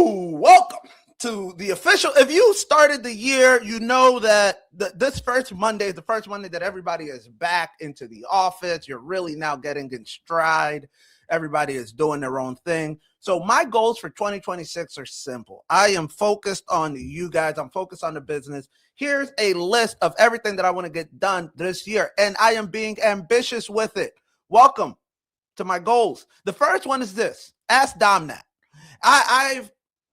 Welcome to the official. If you started the year, you know that this first Monday is the first Monday that everybody is back into the office. You're really now getting in stride. Everybody is doing their own thing. So my goals for 2026 are simple. I am focused on you guys. I'm focused on the business. Here's a list of everything that I want to get done this year, and I am being ambitious with it. Welcome to my goals. The first one is this: Ask Domnat. I've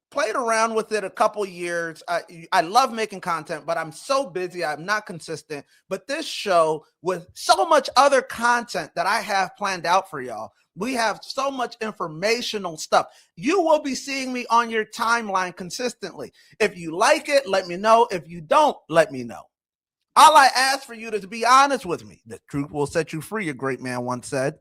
played around with it a couple years. I love making content, but I'm so busy. I'm not consistent. But this show, with so much other content that I have planned out for y'all, we have so much informational stuff. You will be seeing me on your timeline consistently. If you like it, let me know. If you don't, let me know. All I ask for you is to be honest with me. The truth will set you free, a great man once said.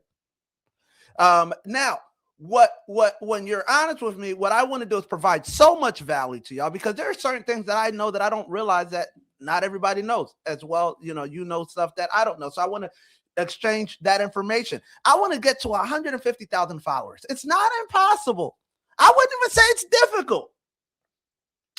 Now, when you're honest with me, what I want to do is provide so much value to y'all, because there are certain things that I know that I don't realize that not everybody knows as well. You know stuff that I don't know. So I want to exchange that information. I want to get to 150,000 followers. It's not impossible. I wouldn't even say it's difficult,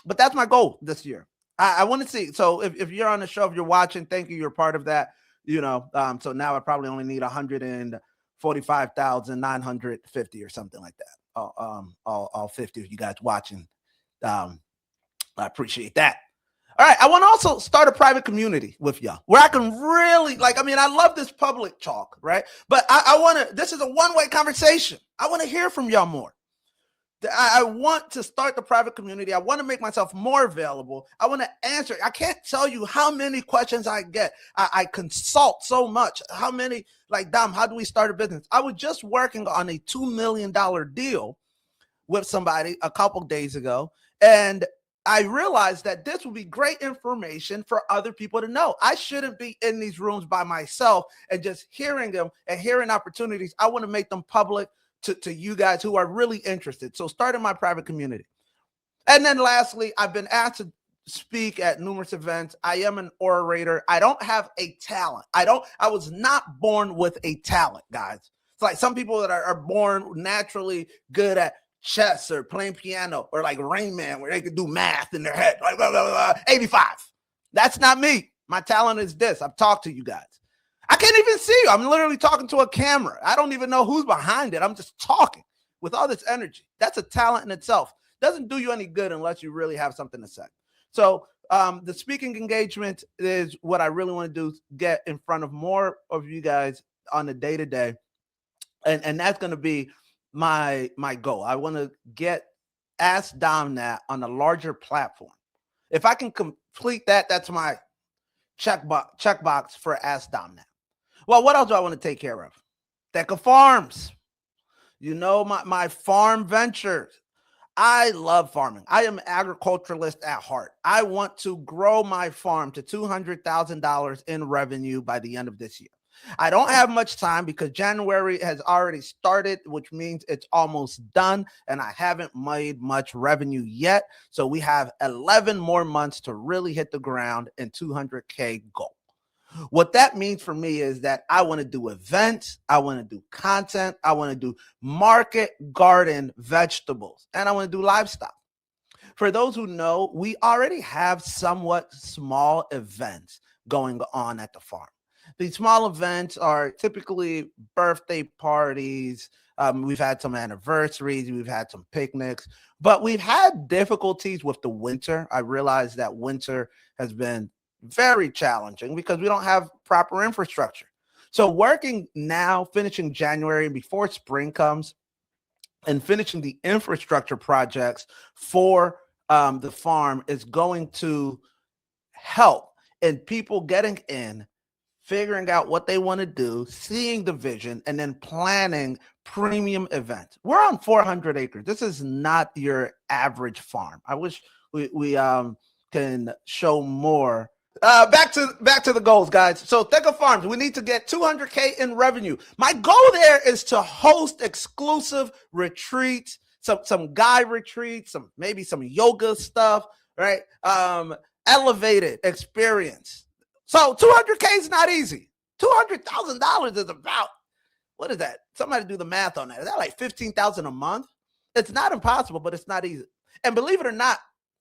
but that's my goal this year. I want to see. So if you're on the show, if you're watching, thank you. You're part of that. So now I probably only need 145,950 or something like that. All 50 of you guys watching. I appreciate that. All right. I want to also start a private community with y'all where I can really, I love this public talk, right? But I want to, this is a one-way conversation. I want to hear from y'all more. I want to start the private community. I want to make myself more available. I want to answer. I can't tell you how many questions I get. I consult so much. How many, Dom, how do we start a business? I was just working on a $2 million deal with somebody a couple days ago, and I realized that this would be great information for other people to know. I shouldn't be in these rooms by myself and just hearing them and hearing opportunities. I want to make them public to you guys who are really interested. So starting my private community. And then lastly, I've been asked to speak at numerous events. I am an orator. I don't have a talent. I was not born with a talent, guys. It's like some people that are born naturally good at chess or playing piano, or like Rain Man, where they can do math in their head, 85. That's not me. My talent is this. I've talked to you guys. I can't even see you. I'm literally talking to a camera. I don't even know who's behind it. I'm just talking with all this energy. That's a talent in itself. Doesn't do you any good unless you really have something to say. So the speaking engagement is what I really want to do, get in front of more of you guys on the day-to-day. And that's going to be my goal. I want to get Ask Domnat on a larger platform. If I can complete that, that's my checkbox for Ask Domnat. Well, what else do I want to take care of? Theka Farms. My farm ventures. I love farming. I am an agriculturalist at heart. I want to grow my farm to $200,000 in revenue by the end of this year. I don't have much time because January has already started, which means it's almost done, and I haven't made much revenue yet. So we have 11 more months to really hit the ground and 200K goal. What that means for me is that I want to do events, I want to do content, I want to do market garden vegetables, and I want to do livestock. For those who know, we already have somewhat small events going on at the farm. These small events are typically birthday parties. We've had some anniversaries, we've had some picnics, but we've had difficulties with the winter. I realize that winter has been very challenging because we don't have proper infrastructure. So working now, finishing January before spring comes, and finishing the infrastructure projects for the farm is going to help in people getting in, figuring out what they want to do, seeing the vision, and then planning premium events. We're on 400 acres. This is not your average farm. I wish we can show more. Back to the goals, guys. So Theka Farms, we need to get 200K in revenue. My goal there is to host exclusive retreats, some guy retreats, maybe some yoga stuff, right? Elevated experience. So 200K is not easy. $200,000 is about, what is that? Somebody do the math on that. Is that like $15,000 a month? It's not impossible, but it's not easy. And believe it or not,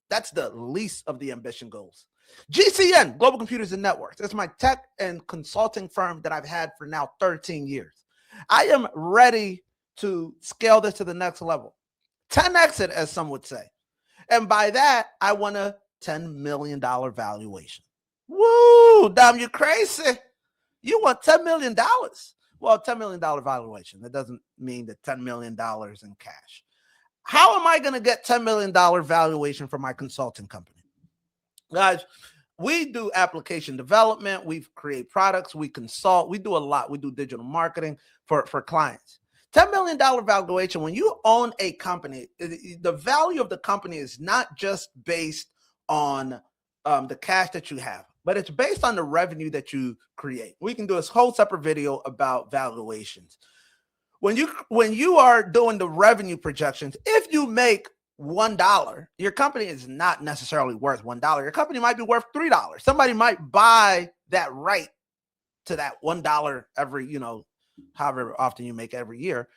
that's the least of the ambition goals. GCN, Global Computers and Networks, is my tech and consulting firm that I've had for now 13 years. I am ready to scale this to the next level. 10x it, as some would say. And by that, I want a $10 million valuation. Woo, damn, you crazy. You want $10 million. Well, $10 million valuation. That doesn't mean the $10 million in cash. How am I going to get $10 million valuation for my consulting company? Guys, we do application development. We create products. We consult. We do a lot. We do digital marketing for clients. $10 million valuation, when you own a company, the value of the company is not just based on the cash that you have, but it's based on the revenue that you create. We can do a whole separate video about valuations. When you are doing the revenue projections, if you make $1, your company is not necessarily worth $1. Your company might be worth $3. Somebody might buy that right to that $1 every, however often you make every year.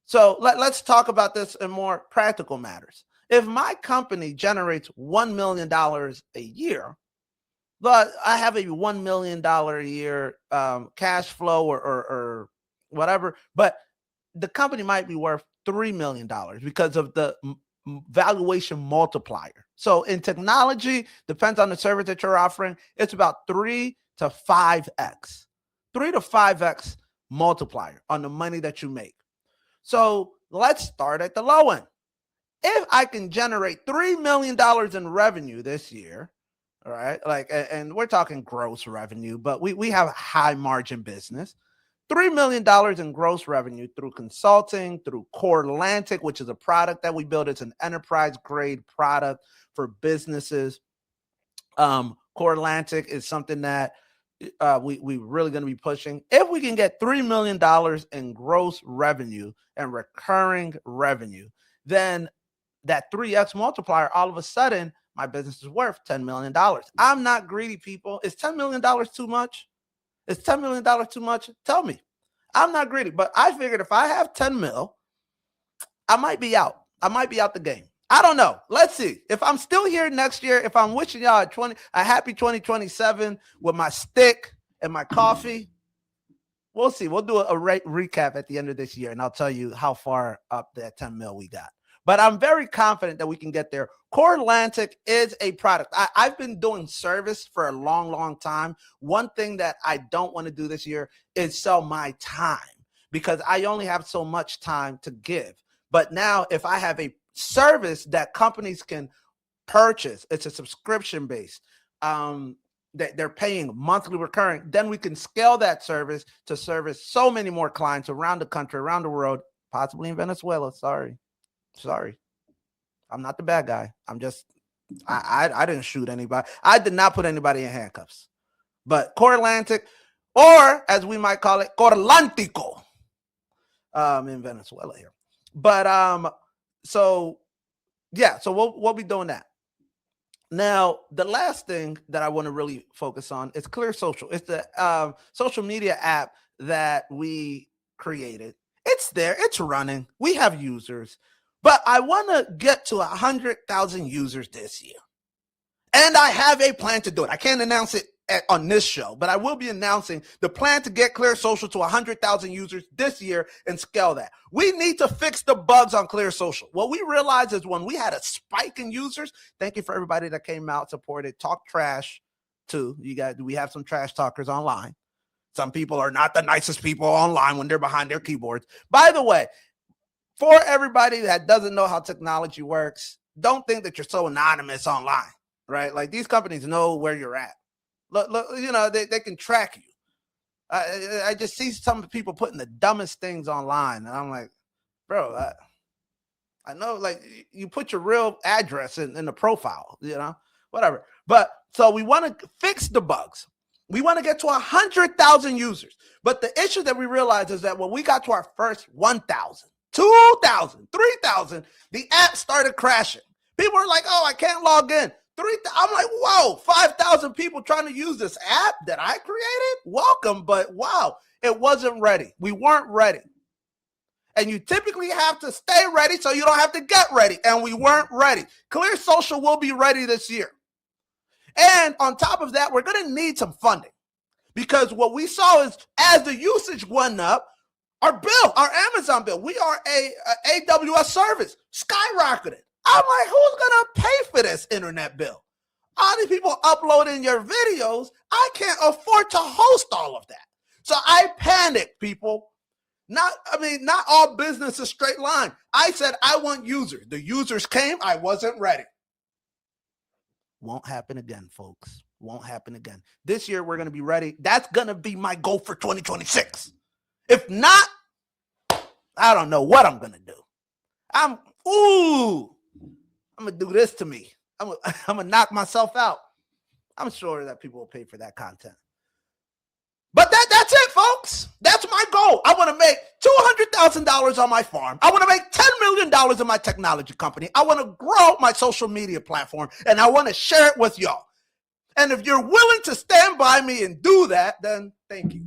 So let's talk about this in more practical matters. If my company generates $1 million a year, but I have a $1 million a year cash flow or whatever, but the company might be worth $3 million because of the valuation multiplier. So in technology, depends on the service that you're offering, it's about 3 to 5x. 3 to 5x multiplier on the money that you make. So let's start at the low end. If I can generate $3 million in revenue this year, all right, and we're talking gross revenue, but we have a high margin business. $3 million in gross revenue through consulting, through CoreLantic, which is a product that we build. It's an enterprise grade product for businesses. CoreLantic is something that we really going to be pushing. If we can get $3 million in gross revenue and recurring revenue, then that 3x multiplier, all of a sudden, my business is worth $10 million. I'm not greedy, people. Is $10 million too much? Is $10 million too much? Tell me. I'm not greedy, but I figured if I have 10 mil, I might be out. I might be out the game. I don't know. Let's see. If I'm still here next year, if I'm wishing y'all a happy 2027 with my stick and my coffee, we'll see. We'll do a recap at the end of this year, and I'll tell you how far up that 10 mil we got. But I'm very confident that we can get there. CoreLantic is a product. I've been doing service for a long, long time. One thing that I don't want to do this year is sell my time because I only have so much time to give. But now if I have a service that companies can purchase, it's a subscription based, that they're paying monthly recurring, then we can scale that service to service so many more clients around the country, around the world, possibly in Venezuela. Sorry. I'm not the bad guy. I'm just, I didn't shoot anybody. I did not put anybody in handcuffs. But CoreLantic, or as we might call it, Corlantico, in Venezuela here. But so we'll be doing that. Now, the last thing that I want to really focus on is Clear Social. It's the social media app that we created. It's there. It's running. We have users. But I want to get to 100,000 users this year. And I have a plan to do it. I can't announce it on this show, but I will be announcing the plan to get Clear Social to 100,000 users this year and scale that. We need to fix the bugs on Clear Social. What we realized is when we had a spike in users, thank you for everybody that came out, supported, talk trash too. We have some trash talkers online. Some people are not the nicest people online when they're behind their keyboards. By the way, for everybody that doesn't know how technology works, don't think that you're so anonymous online, right? Like these companies know where you're at. Look, they can track you. I just see some people putting the dumbest things online, and I'm like, bro, I know, like you put your real address in the profile, whatever. But so we want to fix the bugs. We want to get to 100,000 users. But the issue that we realized is that when we got to our first 1,000, 2,000, 3,000, the app started crashing. People are like, oh, I can't log in. I'm like, whoa, 5,000 people trying to use this app that I created? Welcome, but wow, it wasn't ready. We weren't ready. And you typically have to stay ready so you don't have to get ready. And we weren't ready. Clear Social will be ready this year. And on top of that, we're going to need some funding, because what we saw is as the usage went up, our bill, our Amazon bill, we are a AWS service, skyrocketed. I'm like, who's going to pay for this internet bill? All these people uploading your videos, I can't afford to host all of that. So I panicked, people. Not all business is straight line. I said, I want users. The users came. I wasn't ready. Won't happen again, folks. Won't happen again. This year, we're going to be ready. That's going to be my goal for 2026. If not, I don't know what I'm going to do. I'm going to do this to me. I'm going to knock myself out. I'm sure that people will pay for that content. But that's it, folks. That's my goal. I want to make $200,000 on my farm. I want to make $10 million in my technology company. I want to grow my social media platform, and I want to share it with y'all. And if you're willing to stand by me and do that, then thank you.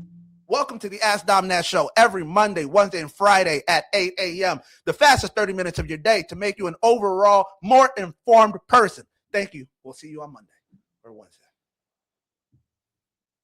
Welcome to the Ask Dom Nash Show every Monday, Wednesday, and Friday at 8 a.m. The fastest 30 minutes of your day to make you an overall more informed person. Thank you. We'll see you on Monday or Wednesday.